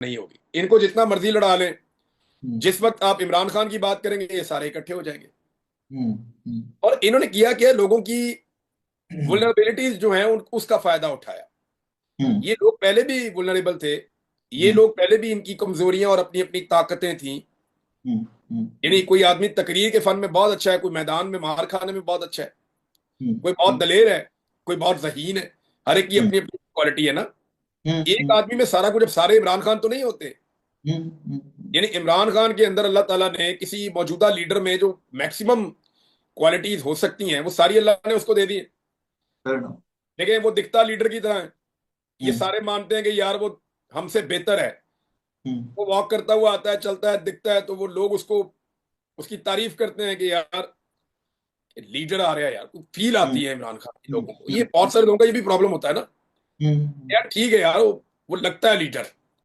नहीं होगी। इनको जितना मर्जी लड़ा लें, हम्म, जिस वक्त आप इमरान खान की बात करेंगे ये सारे इकट्ठे हो जाएंगे। हम्म, हम्म, और इन्होंने किया क्या, लोगों की हम्म, वुलनरेबिलिटीज जो है उसका फायदा उठाया। हम्म, ये लोग पहले भी वुलनरेबल थे, ये हम्म, लोग पहले भी, इनकी कमजोरियां और अपनी अपनी ताकतें थी। हम्म, यानी कोई आदमी तकरीर के फन में बहुत अच्छा है, कोई मैदान में मार खाने में बहुत अच्छा है, हम्म, कोई बहुत हम्म, दलेर है, कोई बहुत जहीन है। हर एक की हम्म, अपनी अपनी क्वालिटी है ना। हम्म, एक आदमी में सारा कुछ, अब सारे इमरान खान तो नहीं होते। हम्म, यानी इमरान खान के अंदर अल्लाह ताला ने किसी मौजूदा लीडर में जो मैक्सिमम क्वालिटीज हो सकती हैं वो सारी अल्लाह ने उसको दे दी है। fair enough, लेकिन वो दिखता लीडर की तरह है। ये हम्म, सारे मानते हैं कि यार वो हमसे बेहतर है। हम्म, वो वॉक करता हुआ आता है, चलता है, दिखता है, तो वो लोग उसको, उसकी तारीफ करते हैं कि यार लीडर आ रहा है, यार फील हम्म, आती है इमरान खान के हम्म, लोगों को। ये बहुत सारे लोगों का ये भी प्रॉब्लम होता है ना, हम्म, यार ठीक है यार, वो लगता है लीडर।